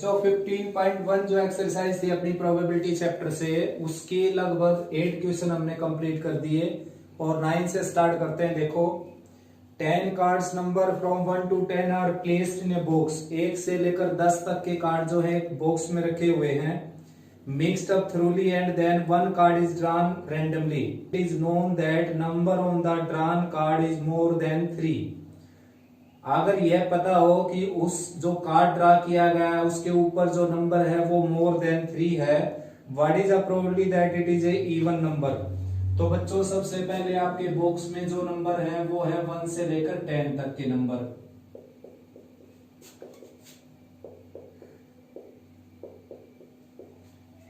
बच्चों 15.1 जो एक्सरसाइज थी अपनी प्रोबेबिलिटी चैप्टर से, उसके लगभग 8 क्वेश्चन हमने कंप्लीट कर दिए और 9 से स्टार्ट करते हैं। देखो 10 cards number from 1 to 10 are placed in a box. 1 से लेकर 10 तक के कार्ड जो है एक बॉक्स में रखे हुए हैं। Mixed up thoroughly and then one card is drawn randomly. It is known that number on the drawn card is more than 3। अगर यह पता हो कि उस जो कार्ड ड्रा किया गया है उसके ऊपर जो नंबर है वो मोर देन 3 है, what is the probability that it is a even number. तो बच्चों सबसे पहले आपके बॉक्स में जो नंबर है वो है 1 से लेकर 10 तक के नंबर।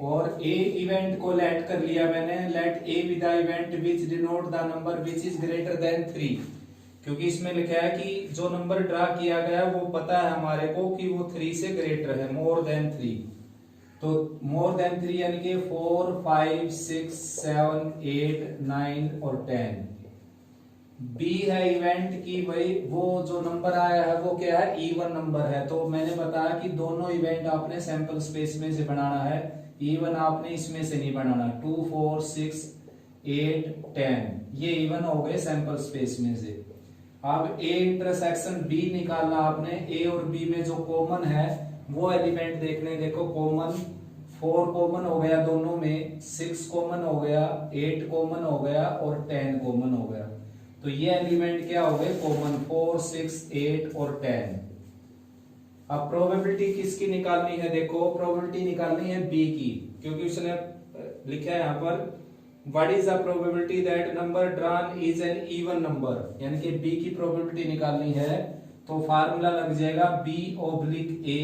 और ए इवेंट को लेट कर लिया मैंने, let A with the event which denote the number which is greater than 3, क्योंकि इसमें लिखा है कि जो नंबर ड्रा किया गया वो पता है हमारे को कि वो 3 से ग्रेटर है, मोर देन 3। तो मोर देन 3 यानी कि 4, 5, 6, 7, 8, 9 और 10। बी है इवेंट की भाई वो जो नंबर आया है वो क्या है, इवन नंबर है। तो मैंने बताया कि दोनों इवेंट आपने सैंपल स्पेस में से बनाना है, इवन आपने इसमें से नहीं बनाना। 2, 4, 6, 8, 10 ये इवन हो गए सैंपल स्पेस में से। अब ए इंटरसेक्शन बी निकालना आपने। ए और बी में जो कॉमन है वो एलिमेंट देखने। देखो कॉमन 4 कॉमन हो गया दोनों में, 6 कॉमन हो गया, 8 कॉमन हो गया और 10 कॉमन हो गया। तो ये एलिमेंट क्या हो गए, कॉमन 4, 6, 8 और 10। अब प्रोबेबिलिटी किसकी निकालनी है, देखो प्रोबेबिलिटी निकालनी है बी की, क्योंकि उसने लिखा है यहाँ पर what is the probability that number drawn is an even number, यानी कि बी की प्रोबेबिलिटी निकालनी है। तो फार्मूला लग जाएगा B oblique A,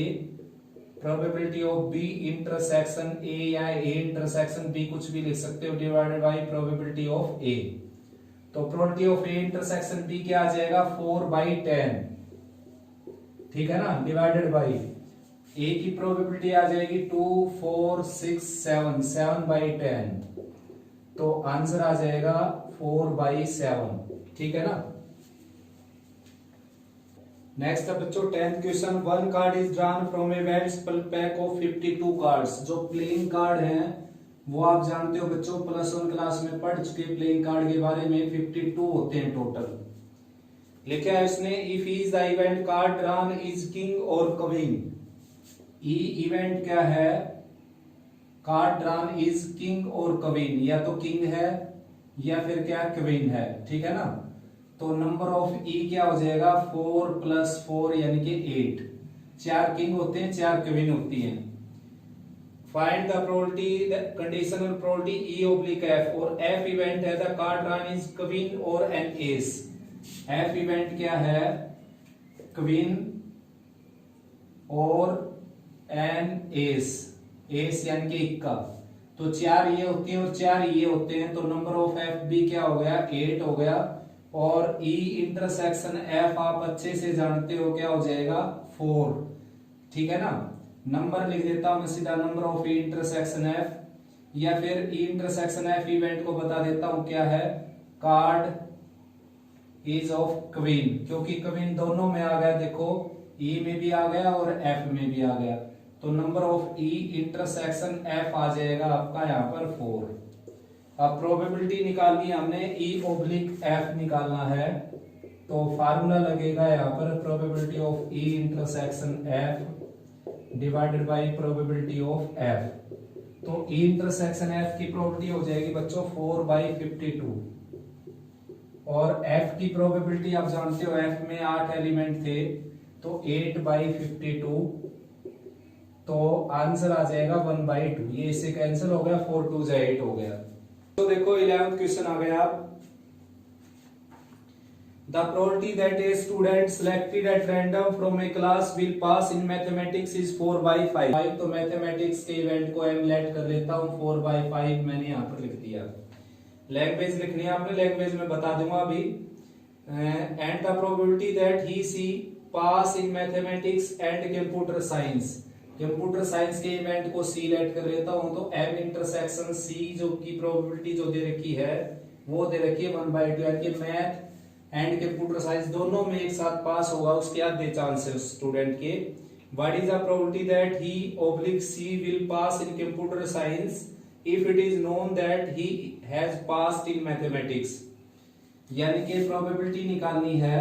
probability of B intersection A या ए इंटरसेक्शन बी कुछ भी लिख सकते हो, divided by probability of A. तो probability of A intersection B क्या आ जाएगा, 4/10, ठीक है ना, डिवाइडेड बाय ए की प्रोबेबिलिटी आ जाएगी 2, 4, 6, 7, 7/10। तो आंसर आ जाएगा 4/7, ठीक है ना। नेक्स्ट है बच्चों 10th question. 1 card is drawn from A well split pack of 52 cards. जो प्लेइंग कार्ड हैं वो आप जानते हो बच्चों, +1 क्लास में पढ़ चुके प्लेइंग कार्ड के बारे में। 52 होते हैं टोटल। लिखा है इसने if is the event card drawn is king और क्वीन। ई इवेंट क्या है, कार्ड ड्रॉन इज किंग और क्वीन, या तो किंग है या फिर क्या क्वीन है, ठीक है ना। तो नंबर ऑफ ई क्या हो जाएगा, 4 + 4 यानी कि 8। 4 किंग होते हैं, 4 क्वीन होती हैं। Find the probability, conditional probability E oblique F. और एफ इवेंट है the card drawn is queen और एन एस। एफ इवेंट क्या है, क्वीन और एन एस, एस यानी कि इक्का। तो 4 ये होती है और 4 ये होते हैं। तो नंबर ऑफ एफ बी क्या हो गया, 8 हो गया। और ई इंटरसेक्शन एफ आप अच्छे से जानते हो क्या हो जाएगा, 4, ठीक है ना। नंबर लिख देता हूं मैं सीधा, number of E intersection F, या फिर ई इंटरसेक्शन एफ इवेंट को बता देता हूं क्या है, कार्ड इज ऑफ क्वीन, क्योंकि क्वीन दोनों में आ गया। देखो ई में भी आ गया और एफ में भी आ गया। तो number of E intersection F आ जाएगा आपका यहाँ पर 4। अब प्रोबेबिलिटी निकालनी है हमने, ई ऑब्लिक एफ निकालना है। तो फार्मूला लगेगा यहाँ पर probability of E intersection F divided by probability of F. तो ई इंटरसेक्शन एफ की प्रोबेबिलिटी हो जाएगी बच्चों 4/52। और एफ की प्रोबेबिलिटी आप जानते हो, एफ में 8 एलिमेंट थे, तो 8/52। तो आंसर आ जाएगा 1/2। ये इससे कैंसिल हो गया, 4 2 8 हो गया। तो देखो 11th क्वेश्चन आ गया। The probability that a student selected at random from A class will pass in mathematics is 4/5। तो मैथमेटिक्स के इवेंट को एम लेट कर लेता हूं, 4/5 मैंने यहां पर लिख दिया। लैंग्वेज लिखनी है आपने, लैंग्वेज में बता दूंगा अभी। And the probability that he she pass in mathematics and computer science. Computer science के इवेंट को सी लेट कर लेता हूं। तो एम इंटरसेक्शन सी जो की प्रोबेबिलिटी जो दे रखी है वो दे रखी है 1/2, यानी कि मैथ एंड कंप्यूटर साइंस दोनों में एक साथ पास होगा उसके आधे चांस है स्टूडेंट के। What is the probability that he/C will pass in computer science if it is known that he has passed in mathematics? यानी कि प्रोबेबिलिटी निकालनी है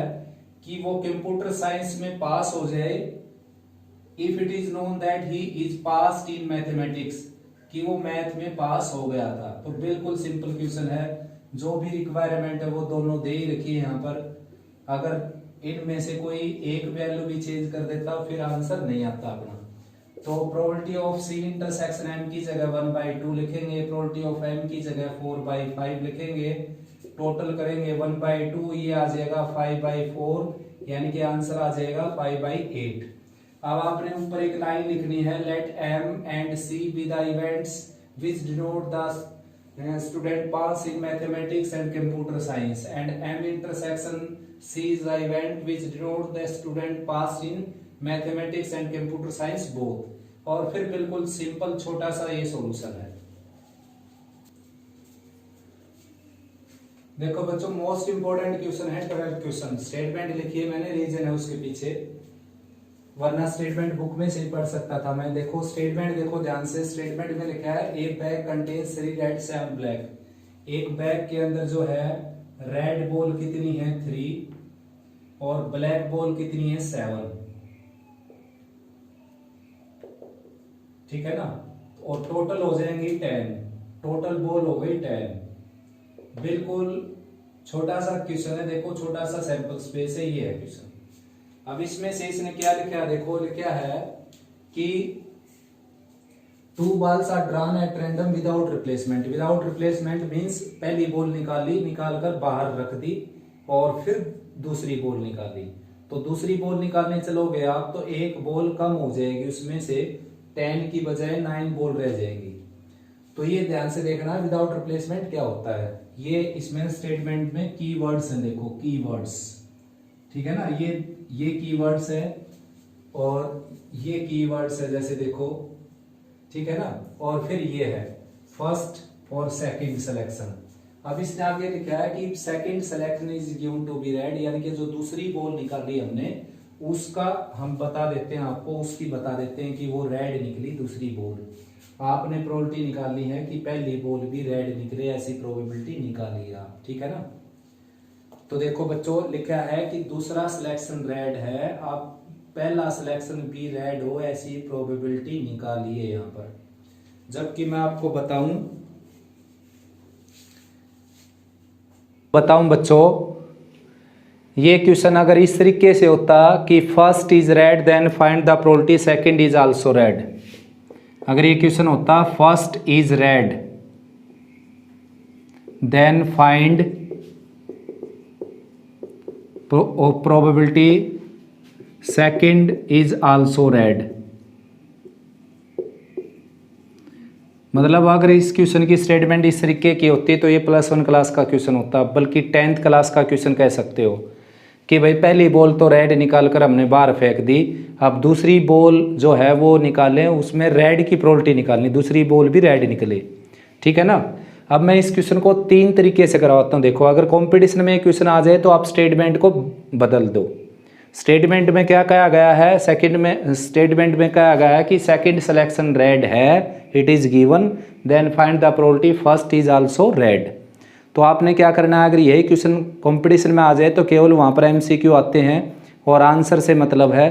कि वो कंप्यूटर साइंस में पास हो जाए if it is known that he is passed in mathematics, कि वो मैथ में पास हो गया था। तो बिल्कुल सिंपल क्वेश्चन है, जो भी रिक्वायरमेंट है वो दोनों दे ही रखी है यहाँ पर। अगर इनमें से कोई एक वैल्यू भी चेंज कर देता फिर आंसर नहीं आता अपना। तो probability of C intersection M की जगह 1/2 लिखेंगे, प्रोबेबिलिटी ऑफ एम की जगह 4/5 लिखेंगे, टोटल करेंगे 1/2, ये आ जाएगा 5/4, यानी कि आंसर आ जाएगा 5/8। अब आपने ऊपर एक लाइन लिखनी है, let M and C be the events which denote the student pass in mathematics and computer science, and M intersection C is the event which denote the student passed in mathematics and computer science both। और फिर बिल्कुल simple छोटा सा ये solution है। देखो बच्चों, most important question है 12th क्वेश्चन। स्टेटमेंट लिखिए मैंने, रीजन है उसके पीछे, वरना स्टेटमेंट बुक में से ही पढ़ सकता था मैं। देखो स्टेटमेंट देखो ध्यान से, स्टेटमेंट में लिखा है ए बैग कंटेन्स 3 रेड 7 ब्लैक। एक बैग के अंदर जो है रेड बॉल कितनी है 3 और ब्लैक बॉल कितनी है 7, ठीक है ना। और टोटल हो जाएंगी 10, टोटल बॉल हो गई 10। बिल्कुल छोटा सा क्वेश्चन है, देखो छोटा सा सैंपल स्पेस है, ये है क्वेश्चन। अब इसमें से इसने क्या लिखा है, देखो लिखा है कि 2 balls are drawn at random without replacement। Without replacement means पहली बॉल निकाली, निकाल कर बाहर रख दी और फिर दूसरी बॉल निकाली। तो दूसरी बॉल निकालने चलोगे आप तो एक बॉल कम हो जाएगी, उसमें से 10 की बजाय 9 बॉल रह जाएगी। तो ये ध्यान से देखना विदाउट रिप्लेसमेंट क्या होता है। ये इसमें स्टेटमेंट में कीवर्ड्स हैं, देखो कीवर्ड्स, ठीक है ना। ये कीवर्ड्स है और ये कीवर्ड्स है, जैसे देखो, ठीक है ना। और फिर ये है फर्स्ट और सेकंड सिलेक्शन। अब इसने आगे लिखा है कि second selection is given to be red, यानी कि जो दूसरी बॉल निकाली हमने उसका हम बता देते हैं आपको, उसकी बता देते हैं कि वो रेड निकली दूसरी बॉल। आपने प्रोबेबिलिटी निकालनी है कि पहली बॉल भी रेड निकले, ऐसी प्रोबेबिलिटी निकालिए आप, ठीक है ना। तो देखो बच्चों लिखा है कि दूसरा सिलेक्शन रेड है, आप पहला सिलेक्शन भी रेड हो, ऐसी प्रोबेबिलिटी निकालिए यहाँ पर। जबकि मैं आपको बताऊं बच्चों, ये क्वेश्चन अगर इस तरीके से होता कि first is red then find the probability second is also red, अगर ये क्वेश्चन होता first is red then find probability second is also red, मतलब अगर इस क्वेश्चन की स्टेटमेंट इस तरीके की होती तो ये +1 क्लास का क्वेश्चन होता, बल्कि 10th क्लास का क्वेश्चन कह सकते हो कि भाई पहली बॉल तो रेड निकाल कर हमने बाहर फेंक दी, अब दूसरी बॉल जो है वो निकालें, उसमें रेड की प्रोबेबिलिटी निकालनी, दूसरी बॉल भी रेड निकले, ठीक है ना। अब मैं इस क्वेश्चन को 3 तरीके से करवाता हूँ। देखो अगर कंपटीशन में क्वेश्चन आ जाए तो आप स्टेटमेंट को बदल दो। स्टेटमेंट में क्या कहा गया है, स्टेटमेंट में कहा गया है कि सेकंड सिलेक्शन रेड है, it is given, then find the probability first is also red. तो आपने क्या करना है, अगर यही क्वेश्चन कंपटीशन में आ जाए तो केवल वहाँ पर MCQ आते हैं और आंसर से मतलब है,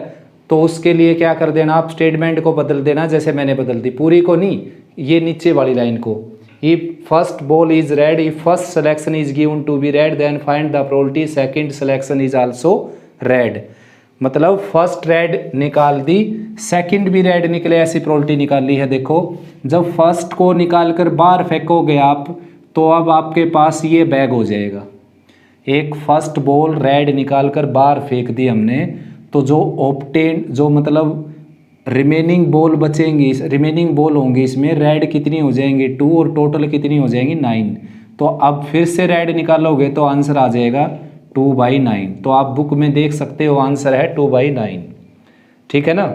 तो उसके लिए क्या कर देना, आप स्टेटमेंट को बदल देना, जैसे मैंने बदल दी, पूरी को नहीं, ये नीचे वाली लाइन को। If first ball is red, if first selection is given to be red then find the probability second selection is also red, मतलब फर्स्ट रेड निकाल दी, सेकंड भी रेड निकले, ऐसी प्रोबेबिलिटी निकाली है। देखो जब फर्स्ट को निकाल कर बाहर फेंकोगे आप तो अब आपके पास ये बैग हो जाएगा। एक फर्स्ट बॉल रेड निकाल कर बाहर फेंक दी हमने, तो जो मतलब रिमेनिंग बॉल बचेंगी, रिमेनिंग बॉल होंगी इसमें, रेड कितनी हो जाएंगी 2 और टोटल कितनी हो जाएंगी 9। तो अब फिर से रेड निकालोगे तो आंसर आ जाएगा 2/9। तो आप बुक में देख सकते हो आंसर है 2/9, ठीक है ना।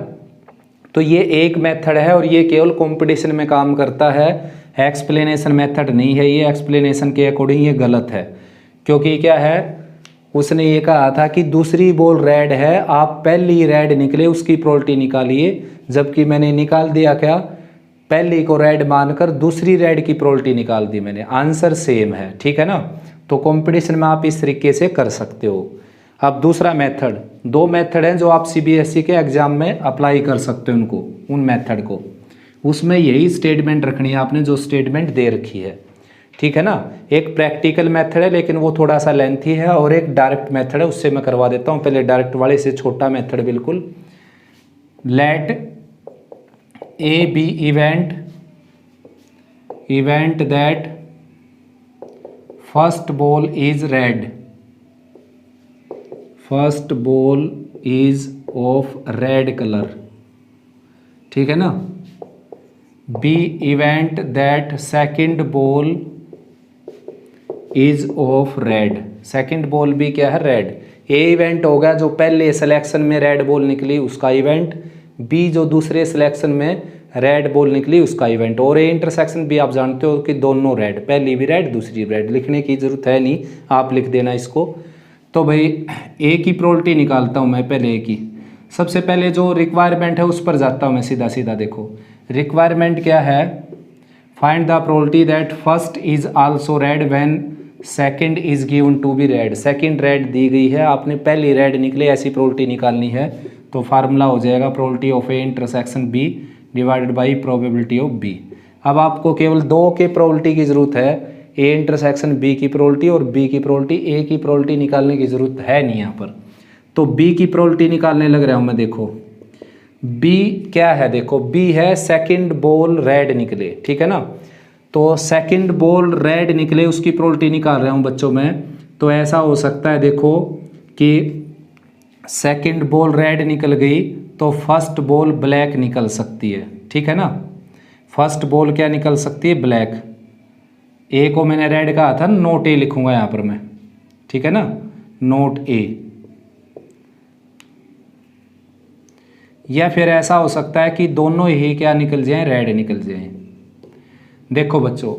तो ये एक मेथड है और ये केवल कंपटीशन में काम करता है, एक्सप्लेनेशन मेथड नहीं है ये। एक्सप्लेनेशन के अकॉर्डिंग ये गलत है, क्योंकि क्या है उसने ये कहा था कि दूसरी बॉल रेड है, आप पहली रेड निकले उसकी प्रोबेबिलिटी निकालिए, जबकि मैंने निकाल दिया क्या, पहली को रेड मानकर दूसरी रेड की प्रोबेबिलिटी निकाल दी मैंने। आंसर सेम है, ठीक है ना। तो कंपटीशन में आप इस तरीके से कर सकते हो। अब दूसरा मेथड, दो मेथड हैं जो आप सीबीएसई के एग्जाम में अप्लाई कर सकते हो उनको, उन मेथड को। उसमें यही स्टेटमेंट रखनी है आपने जो स्टेटमेंट दे रखी है, ठीक है ना। एक प्रैक्टिकल मेथड है लेकिन वो थोड़ा सा लेंथी है, और एक डायरेक्ट मेथड है, उससे मैं करवा देता हूँ। पहले डायरेक्ट वाले से छोटा मेथड बिल्कुल। Let A be event that first ball is red, first ball is of red colour, ठीक है ना। B event that second ball is of red, second ball भी क्या है, रेड। ए इवेंट हो गया जो पहले सिलेक्शन में रेड बॉल निकली उसका इवेंट, बी जो दूसरे सिलेक्शन में रेड बॉल निकली उसका इवेंट, और ए इंटरसेक्शन भी आप जानते हो कि दोनों रेड, पहली भी रेड दूसरी रेड। लिखने की जरूरत है नहीं, आप लिख देना इसको। तो भाई ए की प्रोबेबिलिटी निकालता हूँ मैं पहले। ए की सबसे पहले जो रिक्वायरमेंट है उस पर जाता हूँ मैं सीधा सीधा। देखो रिक्वायरमेंट क्या है, find the probability that first is also red when second is given to be red. Second red दी गई है, आपने पहली रेड निकले ऐसी प्रोबेबिलिटी निकालनी है। तो फार्मूला हो जाएगा probability of A intersection B divided by probability of B. अब आपको केवल दो के प्रोबेबिलिटी की जरूरत है, ए इंटरसेक्शन बी की प्रोबेबिलिटी और बी की प्रोबेबिलिटी। ए की प्रोबेबिलिटी निकालने की जरूरत है नहीं यहाँ पर, तो बी की प्रोबेबिलिटी निकालने लग रहा हूँ मैं। देखो बी क्या है, देखो बी है सेकंड बॉल रेड निकले, ठीक है ना। तो सेकंड बॉल रेड निकले उसकी प्रोबेबिलिटी निकाल रहा हूँ बच्चों में। तो ऐसा हो सकता है देखो कि सेकंड बॉल रेड निकल गई तो फर्स्ट बॉल ब्लैक निकल सकती है, ठीक है ना। फर्स्ट बॉल क्या निकल सकती है, ब्लैक। ए को मैंने रेड कहा था, नोट ए लिखूंगा यहाँ पर मैं, ठीक है ना, नोट ए। या फिर ऐसा हो सकता है कि दोनों ही क्या निकल जाएं, रेड निकल जाएं। देखो बच्चों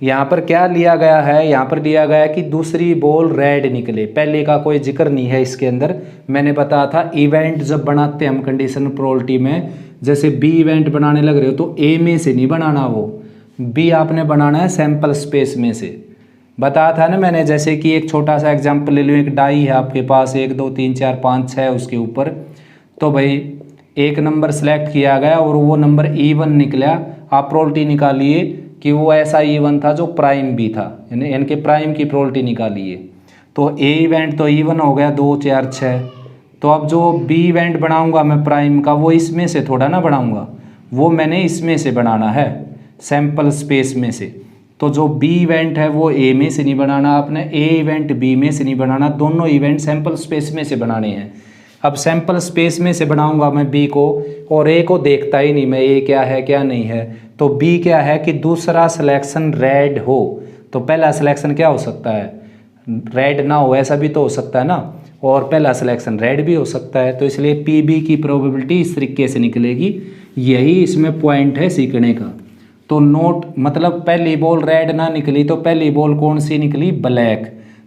यहाँ पर क्या लिया गया है, यहाँ पर लिया गया है कि दूसरी बॉल रेड निकले, पहले का कोई जिक्र नहीं है इसके अंदर। मैंने बताया था इवेंट जब बनाते हैं हम कंडीशन प्रोबेबिलिटी में, जैसे बी इवेंट बनाने लग रहे हो तो ए में से नहीं बनाना, वो बी आपने बनाना है सैंपल स्पेस में से। बताया था ना मैंने, जैसे कि एक छोटा सा एग्जांपल ले लो, एक डाई है आपके पास 1 2 3 4 5 6 उसके ऊपर। तो भाई एक नंबर सेलेक्ट किया गया और वो नंबर E1 निकला, आप प्रोबेबिलिटी निकालिए कि वो ऐसा E1 था जो प्राइम भी था, यानी इनके प्राइम की प्रोबेबिलिटी निकालिए। तो ए इवेंट तो E1 हो गया 2 4 6। तो अब जो बी इवेंट बनाऊंगा मैं प्राइम का, वो इसमें से थोड़ा ना बनाऊंगा, वो मैंने इसमें से बनाना है सैंपल स्पेस में से। तो जो बी इवेंट है वो ए में से नहीं बनाना आपने, ए इवेंट बी में से नहीं बनाना, दोनों इवेंट सैंपल स्पेस में से बनाने हैं। अब सैंपल स्पेस में से बनाऊंगा मैं बी को, और ए को देखता ही नहीं मैं ए क्या है क्या नहीं है। तो बी क्या है कि दूसरा सिलेक्शन रेड हो, तो पहला सिलेक्शन क्या हो सकता है, रेड ना हो, ऐसा भी तो हो सकता है ना, और पहला सिलेक्शन रेड भी हो सकता है। तो इसलिए पी बी की प्रोबेबिलिटी इस तरीके से निकलेगी, यही इसमें पॉइंट है सीखने का। तो नोट मतलब पहली बॉल रेड ना निकली तो पहली बॉल कौन सी निकली, ब्लैक।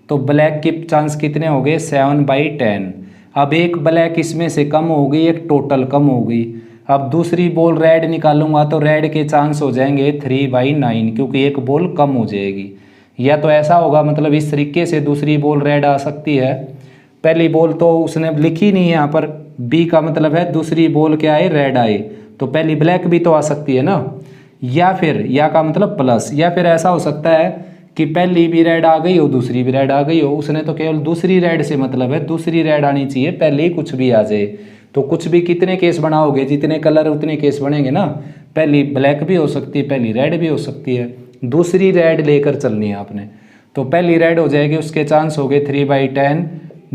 तो ब्लैक के चांस कितने हो गए, 7/10। अब एक ब्लैक इसमें से कम हो गई, एक टोटल कम हो गई। अब दूसरी बॉल रेड निकालूंगा तो रेड के चांस हो जाएंगे 3/9, क्योंकि एक बॉल कम हो जाएगी। या तो ऐसा होगा, मतलब इस तरीके से दूसरी बॉल रेड आ सकती है। पहली बॉल तो उसने लिखी नहीं है यहाँ पर, बी का मतलब है दूसरी बॉल क्या आए, रेड आए, तो पहली ब्लैक भी तो आ सकती है ना। या फिर या का मतलब प्लस, या फिर ऐसा हो सकता है कि पहली भी रेड आ गई हो दूसरी भी रेड आ गई हो, उसने तो केवल दूसरी रेड से मतलब है, दूसरी रेड आनी चाहिए, पहले ही कुछ भी आ जाए। तो कुछ भी कितने केस बनाओगे, जितने कलर उतने केस बनेंगे ना, पहली ब्लैक भी हो सकती है, पहली रेड भी हो सकती है, दूसरी रेड लेकर चलनी है आपने। तो पहली रेड हो जाएगी, उसके चांस हो गए 3/10,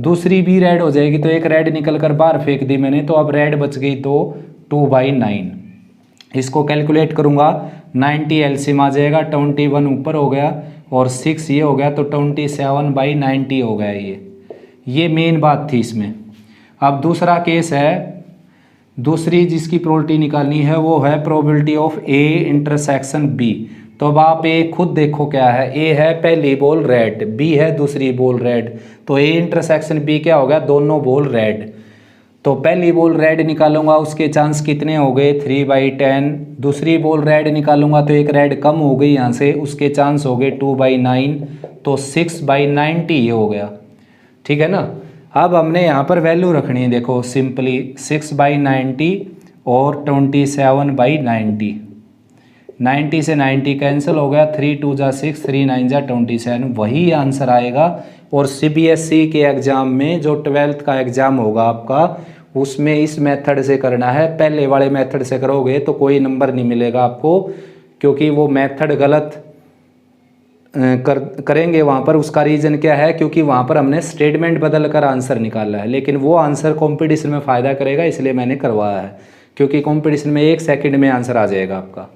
दूसरी भी रेड हो जाएगी तो एक रेड निकल कर बाहर फेंक दी मैंने, तो अब रेड बच गई तो 2/9। इसको कैलकुलेट करूंगा 90 एलसीएम आ जाएगा, 21 ऊपर हो गया और 6 ये हो गया, तो 27/90 हो गया। ये मेन बात थी इसमें। अब दूसरा केस है, दूसरी जिसकी प्रोबेबिलिटी निकालनी है वो है probability of A intersection B. तो अब आप ए खुद देखो क्या है, ए है पहली बॉल रेड, बी है दूसरी बॉल रेड, तो ए इंटरसेक्शन बी क्या हो गया, दोनों बॉल रेड। तो पहली बॉल रेड निकालूंगा, उसके चांस कितने हो गए 3/10। दूसरी बॉल रेड निकालूंगा तो एक रेड कम हो गई यहाँ से, उसके चांस हो गए 2/9, तो 6/90 ये हो गया। ठीक है ना। अब हमने यहाँ पर वैल्यू रखनी है, देखो सिंपली 6/90 और 27/90। 90 से 90 कैंसिल हो गया, 3 2 जा 6, 3 9 जा 27, वही आंसर आएगा। और सीबीएसई के एग्ज़ाम में जो 12th का एग्ज़ाम होगा आपका, उसमें इस मेथड से करना है। पहले वाले मेथड से करोगे तो कोई नंबर नहीं मिलेगा आपको, क्योंकि वो मेथड गलत करेंगे वहाँ पर। उसका रीज़न क्या है, क्योंकि वहाँ पर हमने स्टेटमेंट बदल कर आंसर निकाला है, लेकिन वो आंसर कंपटीशन में फ़ायदा करेगा, इसलिए मैंने करवाया है, क्योंकि कंपटीशन में 1 सेकंड में आंसर आ जाएगा आपका।